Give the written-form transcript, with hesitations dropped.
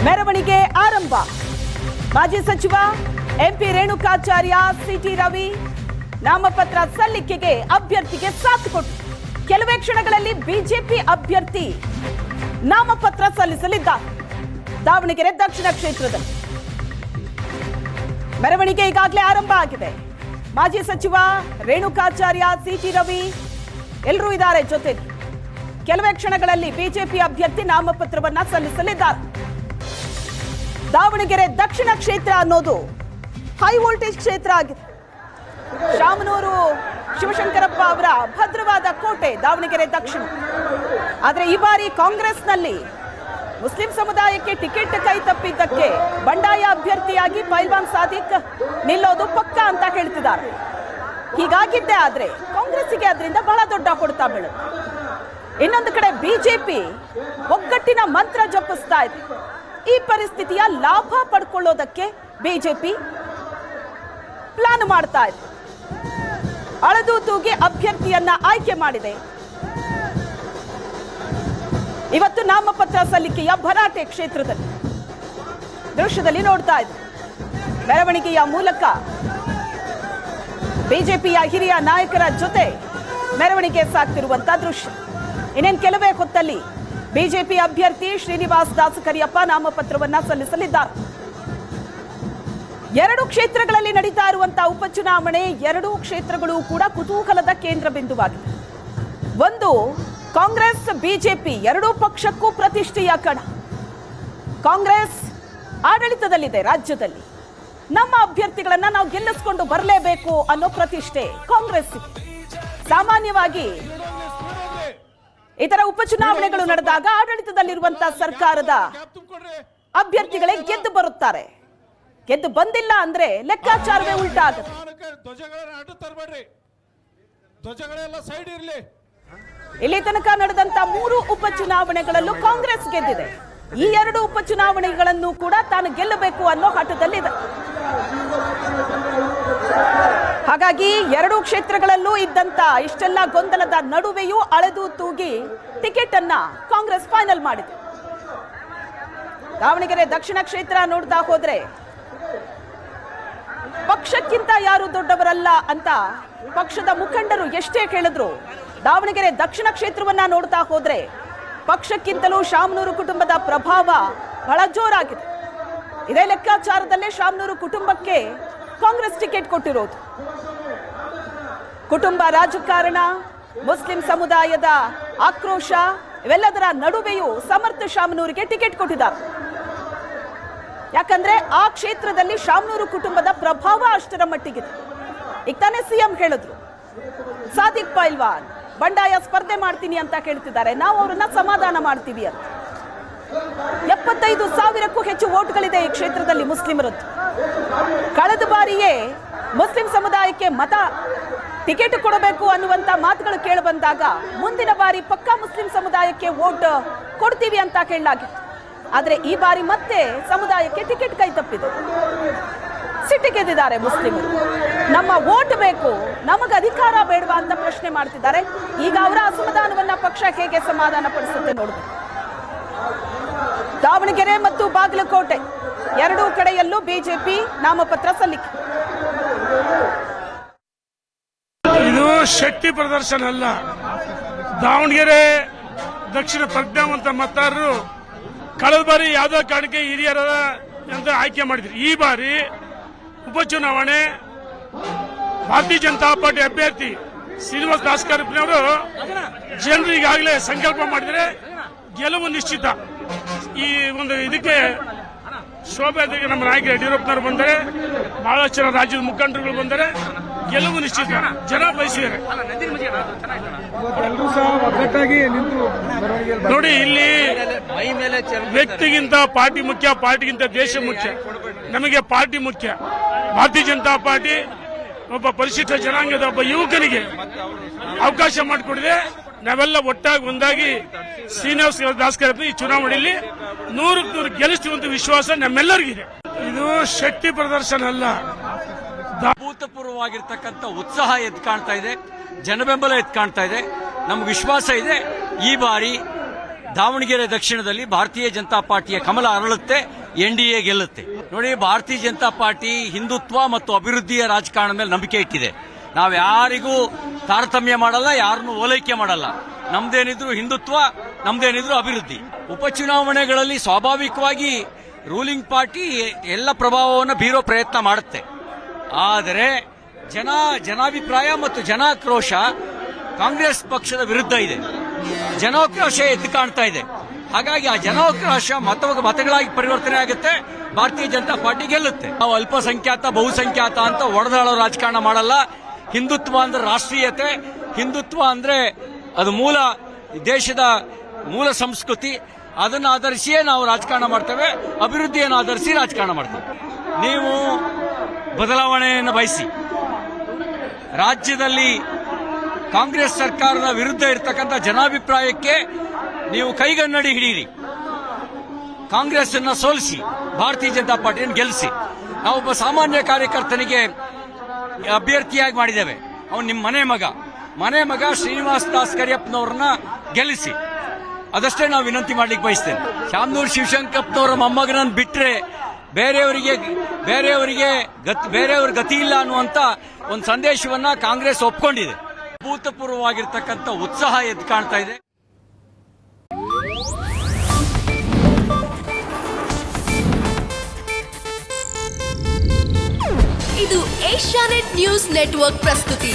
ಮೆರವಣಿಗೆ ಆರಂಭ. ಮಾಜಿ ಸಚಿವ ಎಂಪಿ ರೇಣುಕಾಚಾರ್ಯ, ಸಿಟಿ ರವಿ ನಾಮಪತ್ರ ಸಲ್ಲಿಕೆಗೆ ಅಭ್ಯರ್ಥಿಗೆ ಸಾಥ್ ಕೊಟ್ಟು ಕೆಲವೇ ಕ್ಷಣಗಳಲ್ಲಿ ಬಿಜೆಪಿ ಅಭ್ಯರ್ಥಿ ನಾಮಪತ್ರ ಸಲ್ಲಿಸಲಿದ್ದಾರೆ. ದಾವಣಗೆರೆ ದಕ್ಷಿಣ ಕ್ಷೇತ್ರದಲ್ಲಿ ಮೆರವಣಿಗೆ ಈಗಾಗಲೇ ಆರಂಭ ಆಗಿದೆ. ಮಾಜಿ ಸಚಿವ ರೇಣುಕಾಚಾರ್ಯ, ಸಿಟಿ ರವಿ ಎಲ್ಲರೂ ಇದ್ದಾರೆ ಜೊತೆಗೆ. ಕೆಲವೇ ಕ್ಷಣಗಳಲ್ಲಿ ಬಿಜೆಪಿ ಅಭ್ಯರ್ಥಿ ನಾಮಪತ್ರವನ್ನ ಸಲ್ಲಿಸಲಿದ್ದಾರೆ. ದಾವಣಗೆರೆ ದಕ್ಷಿಣ ಕ್ಷೇತ್ರ ಅನ್ನೋದು ಹೈ ವೋಲ್ಟೇಜ್ ಕ್ಷೇತ್ರ ಆಗಿದೆ. ಶಾಮನೂರು ಶಿವಶಂಕರಪ್ಪ ಅವರ ಭದ್ರವಾದ ಕೋಟೆ ದಾವಣಗೆರೆ ದಕ್ಷಿಣ. ಆದರೆ ಈ ಬಾರಿ ಕಾಂಗ್ರೆಸ್ನಲ್ಲಿ ಮುಸ್ಲಿಂ ಸಮುದಾಯಕ್ಕೆ ಟಿಕೆಟ್ ಕೈ ತಪ್ಪಿದ್ದಕ್ಕೆ ಬಂಡಾಯ ಅಭ್ಯರ್ಥಿಯಾಗಿ ಪೈಲ್ವಾನ್ ಸಾದಿಕ್ ನಿಲ್ಲೋದು ಪಕ್ಕಾ ಅಂತ ಹೇಳ್ತಿದ್ದಾರೆ. ಹೀಗಾಗಿದ್ದೇ ಆದ್ರೆ ಕಾಂಗ್ರೆಸ್ಸಿಗೆ ಅದರಿಂದ ಬಹಳ ದೊಡ್ಡ ಹೊಡೆತ ಬೀಳುತ್ತೆ. ಇನ್ನೊಂದು ಕಡೆ ಬಿಜೆಪಿ ಒಗ್ಗಟ್ಟಿನ ಮಂತ್ರ ಜಪಿಸ್ತಾ ಇದೆ. ಈ ಪರಿಸ್ಥಿತಿಯ ಲಾಭ ಪಡ್ಕೊಳ್ಳೋದಕ್ಕೆ ಬಿಜೆಪಿ ಪ್ಲಾನ್ ಮಾಡ್ತಾ ಇದೆ. ಅಳದು ತೂಗಿ ಅಭ್ಯರ್ಥಿಯನ್ನ ಆಯ್ಕೆ ಮಾಡಿದೆ. ಇವತ್ತು ನಾಮಪತ್ರ ಸಲ್ಲಿಕೆಯ ಭರಾಟೆ ಕ್ಷೇತ್ರದಲ್ಲಿ ದೃಶ್ಯದಲ್ಲಿ ನೋಡ್ತಾ ಇದೆ. ಮೆರವಣಿಗೆಯ ಮೂಲಕ ಬಿಜೆಪಿಯ ಹಿರಿಯ ನಾಯಕರ ಜೊತೆ ಮೆರವಣಿಗೆ ಸಾಗ್ತಿರುವಂತಹ ದೃಶ್ಯ. ಇನ್ನೇನು ಕೆಲವೇ ಹೊತ್ತಲ್ಲಿ ಬಿಜೆಪಿ ಅಭ್ಯರ್ಥಿ ಶ್ರೀನಿವಾಸ್ ದಾಸಕರಿಯಪ್ಪ ನಾಮಪತ್ರವನ್ನ ಸಲ್ಲಿಸಲಿದ್ದಾರೆ. ಎರಡು ಕ್ಷೇತ್ರಗಳಲ್ಲಿ ನಡೀತಾ ಇರುವಂತಹ ಉಪಚುನಾವಣೆ, ಎರಡೂ ಕ್ಷೇತ್ರಗಳು ಕೂಡ ಕುತೂಹಲದ ಕೇಂದ್ರ ಬಿಂದುವಾಗಿದೆ. ಒಂದು ಕಾಂಗ್ರೆಸ್ ಬಿಜೆಪಿ ಎರಡೂ ಪಕ್ಷಕ್ಕೂ ಪ್ರತಿಷ್ಠೆಯ ಕಣ. ಕಾಂಗ್ರೆಸ್ ಆಡಳಿತದಲ್ಲಿದೆ ರಾಜ್ಯದಲ್ಲಿ. ನಮ್ಮ ಅಭ್ಯರ್ಥಿಗಳನ್ನ ನಾವು ಗೆಲ್ಲಿಸಿಕೊಂಡು ಬರಲೇಬೇಕು ಅನ್ನೋ ಪ್ರತಿಷ್ಠೆ ಕಾಂಗ್ರೆಸ್. ಸಾಮಾನ್ಯವಾಗಿ ಇತರ ಉಪಚುನಾವಣೆಗಳು ನಡೆದಾಗ ಆಡಳಿತದಲ್ಲಿರುವಂತಹ ಸರ್ಕಾರದ ಅಭ್ಯರ್ಥಿಗಳೇ ಗೆದ್ದು ಬರುತ್ತಾರೆ. ಗೆದ್ದು ಬಂದಿಲ್ಲ ಅಂದ್ರೆ ಲೆಕ್ಕಾಚಾರವೇ ಉಲ್ಟಾ ಆಗುತ್ತೆ. ಇಲ್ಲಿ ತನಕ ನಡೆದಂತ 3 ಉಪಚುನಾವಣೆಗಳಲ್ಲೂ ಕಾಂಗ್ರೆಸ್ ಗೆದ್ದಿದೆ. ಈ 2 ಉಪಚುನಾವಣೆಗಳನ್ನು ಕೂಡ ತಾನು ಗೆಲ್ಲಬೇಕು ಅನ್ನೋ ಹಠದಲ್ಲಿದೆ. ಹಾಗಾಗಿ ಎರಡೂ ಕ್ಷೇತ್ರಗಳಲ್ಲೂ ಇದ್ದಂತ ಇಷ್ಟೆಲ್ಲ ಗೊಂದಲದ ನಡುವೆಯೂ ಅಳೆದು ತೂಗಿ ಟಿಕೆಟ್ ಅನ್ನ ಕಾಂಗ್ರೆಸ್ ಫೈನಲ್ ಮಾಡಿದೆ. ದಾವಣಗೆರೆ ದಕ್ಷಿಣ ಕ್ಷೇತ್ರ ನೋಡ್ತಾ ಹೋದ್ರೆ ಪಕ್ಷಕ್ಕಿಂತ ಯಾರು ದೊಡ್ಡವರಲ್ಲ ಅಂತ ಪಕ್ಷದ ಮುಖಂಡರು ಎಷ್ಟೇ ಹೇಳಿದ್ರು, ದಾವಣಗೆರೆ ದಕ್ಷಿಣ ಕ್ಷೇತ್ರವನ್ನ ನೋಡ್ತಾ ಹೋದ್ರೆ ಪಕ್ಷಕ್ಕಿಂತಲೂ ಶಾಮನೂರು ಕುಟುಂಬದ ಪ್ರಭಾವ ಬಹಳ ಜೋರಾಗಿದೆ. ಇದೇ ಲೆಕ್ಕಾಚಾರದಲ್ಲೇ ಶಾಮನೂರು ಕುಟುಂಬಕ್ಕೆ ಕಾಂಗ್ರೆಸ್ ಟಿಕೆಟ್ ಕೊಟ್ಟಿರೋದು. ಕುಟುಂಬ ರಾಜಕಾರಣ, ಮುಸ್ಲಿಂ ಸಮುದಾಯದ ಆಕ್ರೋಶ ಇವೆಲ್ಲದರ ನಡುವೆಯೂ ಸಮರ್ಥ ಶಾಮನೂರಿಗೆ ಟಿಕೆಟ್ ಕೊಟ್ಟಿದ್ದಾರೆ. ಯಾಕಂದ್ರೆ ಆ ಕ್ಷೇತ್ರದಲ್ಲಿ ಶಾಮನೂರು ಕುಟುಂಬದ ಪ್ರಭಾವ ಅಷ್ಟರ ಮಟ್ಟಿಗಿದೆ. ಈಗ ತಾನೇ ಸಿಎಂ ಹೇಳಿದ್ರು, ಸಾದಿಕ್ ಪೈಲ್ವಾನ್ ಬಂಡಾಯ ಸ್ಪರ್ಧೆ ಮಾಡ್ತೀನಿ ಅಂತ ಕೇಳ್ತಿದ್ದಾರೆ. ನಾವು ಅವರನ್ನ ಸಮಾಧಾನ ಮಾಡ್ತೀವಿ ಅಂತ. 75,000ಕ್ಕೂ ಹೆಚ್ಚು ವೋಟ್ಗಳಿದೆ ಈ ಕ್ಷೇತ್ರದಲ್ಲಿ ಮುಸ್ಲಿಮರದ್ದು. ಕಳೆದ ಬಾರಿಯೇ ಮುಸ್ಲಿಂ ಸಮುದಾಯಕ್ಕೆ ಟಿಕೆಟ್ ಕೊಡಬೇಕು ಅನ್ನುವಂತ ಮಾತುಗಳು ಕೇಳಿ ಬಂದಾಗ ಮುಂದಿನ ಬಾರಿ ಪಕ್ಕಾ ಮುಸ್ಲಿಂ ಸಮುದಾಯಕ್ಕೆ ವೋಟ್ ಕೊಡ್ತೀವಿ ಅಂತ ಕೇಳಲಾಗಿತ್ತು. ಆದ್ರೆ ಈ ಬಾರಿ ಮತ್ತೆ ಸಮುದಾಯಕ್ಕೆ ಟಿಕೆಟ್ ಕೈ ತಪ್ಪಿದೆ. ಸಿಟ್ಟಿಗೆದ್ದಿದ್ದಾರೆ ಮುಸ್ಲಿಮರು. ನಮ್ಮ ವೋಟ್ ಬೇಕು, ನಮಗೆ ಅಧಿಕಾರ ಬೇಡವಾ ಅಂತ ಪ್ರಶ್ನೆ ಮಾಡ್ತಿದ್ದಾರೆ. ಈಗ ಅವರ ಅಸಮಾಧಾನವನ್ನ ಪಕ್ಷ ಹೇಗೆ ಸಮಾಧಾನ ಪಡಿಸುತ್ತೆ ನೋಡಬೇಕು. ದಾವಣಗೆರೆ ಮತ್ತು ಬಾಗಲಕೋಟೆ ಎರಡೂ ಕಡೆಯಲ್ಲೂ ಬಿಜೆಪಿ ನಾಮಪತ್ರ ಸಲ್ಲಿಕೆ. ಇದು ಶಕ್ತಿ ಪ್ರದರ್ಶನ ಅಲ್ಲ. ದಾವಣಗೆರೆ ದಕ್ಷಿಣ ಪ್ರಜ್ಞಾವಂತ ಮತದಾರರು ಕಳೆದ ಬಾರಿ ಯಾವುದೋ ಕಾರಣಕ್ಕೆ ಹಿರಿಯರ ಅಂತ ಆಯ್ಕೆ ಮಾಡಿದ್ರು. ಈ ಬಾರಿ ಉಪಚುನಾವಣೆ ಭಾರತೀಯ ಜನತಾ ಪಾರ್ಟಿ ಅಭ್ಯರ್ಥಿ ಶ್ರೀನಿವಾಸ್ ದಾಸಕರಿಯಪ್ಪನವರು ಜನರು ಈಗಾಗಲೇ ಸಂಕಲ್ಪ ಮಾಡಿದರೆ ಗೆಲುವು ನಿಶ್ಚಿತ. ಈ ಒಂದು ಇದಕ್ಕೆ ಶೋಭೆ ನಮ್ಮ ನಾಯಕ ಯಡಿಯೂರಪ್ಪನವರು ಬಂದರೆ, ಬಹಳಷ್ಟು ಜನ ರಾಜ್ಯದ ಮುಖಂಡರುಗಳು ಬಂದರೆ ಗೆಲುವು ನಿಶ್ಚಿತ. ಜನ ಬಯಸಿದ್ದಾರೆ. ನೋಡಿ, ಇಲ್ಲಿ ವ್ಯಕ್ತಿಗಿಂತ ಪಾರ್ಟಿ ಮುಖ್ಯ, ಪಾರ್ಟಿಗಿಂತ ದೇಶ ಮುಖ್ಯ. ನಮಗೆ ಪಾರ್ಟಿ ಮುಖ್ಯ. ಭಾರತೀಯ ಜನತಾ ಪಾರ್ಟಿ ಒಬ್ಬ ಪರಿಶಿಷ್ಟ ಜನಾಂಗದ ಒಬ್ಬ ಯುವಕನಿಗೆ ಅವಕಾಶ ಮಾಡಿಕೊಡಿದೆ. ನಾವೆಲ್ಲ ಒಟ್ಟಾಗಿ ಒಂದಾಗಿ ಶ್ರೀನಿವಾಸ್ ದಾಸಕರಿಯಪ್ಪ ಈ ಚುನಾವಣೆಯಲ್ಲಿ 100ಕ್ಕೆ 100 ಗೆಲ್ಲಿಸುವಂತ ವಿಶ್ವಾಸ ನಮ್ಮೆಲ್ಲರಿಗಿದೆ. ಇದು ಶಕ್ತಿ ಪ್ರದರ್ಶನ ಅಲ್ಲ. ಅಭೂತಪೂರ್ವವಾಗಿರ್ತಕ್ಕಂಥ ಉತ್ಸಾಹ ಎದ್ದು ಕಾಣ್ತಾ ಇದೆ, ಜನಬೆಂಬಲ ಎದ್ದು ಕಾಣ್ತಾ ಇದೆ. ನಮ್ಗೆ ವಿಶ್ವಾಸ ಇದೆ ಈ ಬಾರಿ ದಾವಣಗೆರೆ ದಕ್ಷಿಣದಲ್ಲಿ ಭಾರತೀಯ ಜನತಾ ಪಾರ್ಟಿಯ ಕಮಲ ಅರಳುತ್ತೆ, NDA ಗೆಲ್ಲುತ್ತೆ. ನೋಡಿ, ಭಾರತೀಯ ಜನತಾ ಪಾರ್ಟಿ ಹಿಂದುತ್ವ ಮತ್ತು ಅಭಿವೃದ್ಧಿಯ ರಾಜಕಾರಣದ ಮೇಲೆ ನಂಬಿಕೆ ಇಟ್ಟಿದೆ. ನಾವು ಯಾರಿಗೂ ತಾರತಮ್ಯ ಮಾಡಲ್ಲ, ಯಾರನ್ನೂ ಓಲೈಕೆ ಮಾಡಲ್ಲ. ನಮ್ದೇನಿದ್ರು ಹಿಂದುತ್ವ, ನಮ್ದೇನಿದ್ರು ಅಭಿವೃದ್ಧಿ. ಉಪಚುನಾವಣೆಗಳಲ್ಲಿ ಸ್ವಾಭಾವಿಕವಾಗಿ ರೂಲಿಂಗ್ ಪಾರ್ಟಿ ಎಲ್ಲ ಪ್ರಭಾವವನ್ನು ಬೀರೋ ಪ್ರಯತ್ನ ಮಾಡುತ್ತೆ. ಆದರೆ ಜನಾಭಿಪ್ರಾಯ ಮತ್ತು ಜನಾಕ್ರೋಶ ಕಾಂಗ್ರೆಸ್ ಪಕ್ಷದ ವಿರುದ್ಧ ಇದೆ. ಜನಾಕ್ರೋಶ ಎದ್ದು ಕಾಣ್ತಾ ಇದೆ. ಹಾಗಾಗಿ ಆ ಜನಾಕ್ರೋಶ ಮತಗಳಾಗಿ ಪರಿವರ್ತನೆ ಆಗುತ್ತೆ, ಭಾರತೀಯ ಜನತಾ ಪಾರ್ಟಿ ಗೆಲ್ಲುತ್ತೆ. ನಾವು ಅಲ್ಪಸಂಖ್ಯಾತ ಬಹುಸಂಖ್ಯಾತ ಅಂತ ಒಡೆದಾಳೋ ರಾಜಕಾರಣ ಮಾಡಲ್ಲ. ಹಿಂದುತ್ವ ಅಂದ್ರೆ ರಾಷ್ಟ್ರೀಯತೆ, ಹಿಂದುತ್ವ ಅಂದ್ರೆ ಅದು ದೇಶದ ಮೂಲ ಸಂಸ್ಕೃತಿ. ಅದನ್ನು ಆಧರಿಸಿಯೇ ನಾವು ರಾಜಕಾರಣ ಮಾಡ್ತೇವೆ, ಅಭಿವೃದ್ಧಿಯನ್ನು ಆಧರಿಸಿ ರಾಜಕಾರಣ ಮಾಡ್ತೇವೆ. ನೀವು ಬದಲಾವಣೆಯನ್ನು ಬಯಸಿ ರಾಜ್ಯದಲ್ಲಿ ಕಾಂಗ್ರೆಸ್ ಸರ್ಕಾರದ ವಿರುದ್ಧ ಇರತಕ್ಕಂಥ ಜನಾಭಿಪ್ರಾಯಕ್ಕೆ ನೀವು ಕೈಗನ್ನಡಿ ಹಿಡಿಯಿರಿ. ಕಾಂಗ್ರೆಸ್ ಅನ್ನು ಸೋಲಿಸಿ, ಭಾರತೀಯ ಜನತಾ ಪಾರ್ಟಿಯನ್ನು ಗೆಲ್ಲಿಸಿ. ನಾವೊಬ್ಬ ಸಾಮಾನ್ಯ ಕಾರ್ಯಕರ್ತನಿಗೆ ಅಭ್ಯರ್ಥಿಯಾಗಿ ಮಾಡಿದ್ದೇವೆ. ಅವನು ನಿಮ್ಮ ಮನೆ ಮಗ ಶ್ರೀನಿವಾಸ್ ದಾಸ್ ಕರಿಯಪ್ಪನವ್ರನ್ನ ಗೆಲ್ಲಿಸಿ. ಅದಷ್ಟೇ ನಾವು ವಿನಂತಿ ಮಾಡ್ಲಿಕ್ಕೆ ಬಯಸ್ತೇನೆ. ಶಾಮನೂರು ಶಿವಶಂಕರಪ್ಪನವರ ಮೊಮ್ಮಗನನ್ನು ಬಿಟ್ರೆ ಬೇರೆಯವರ ಗತಿ ಇಲ್ಲ ಅನ್ನುವಂತ ಒಂದು ಸಂದೇಶವನ್ನ ಕಾಂಗ್ರೆಸ್ ಒಪ್ಕೊಂಡಿದೆ. ಅಭೂತಪೂರ್ವವಾಗಿರ್ತಕ್ಕಂಥ ಉತ್ಸಾಹ ಎದ್ದು ಕಾಣ್ತಾ ಇದೆ. ಇದು ಏಷ್ಯಾನೆಟ್ ನ್ಯೂಸ್ ನೆಟ್ವರ್ಕ್ ಪ್ರಸ್ತುತಿ.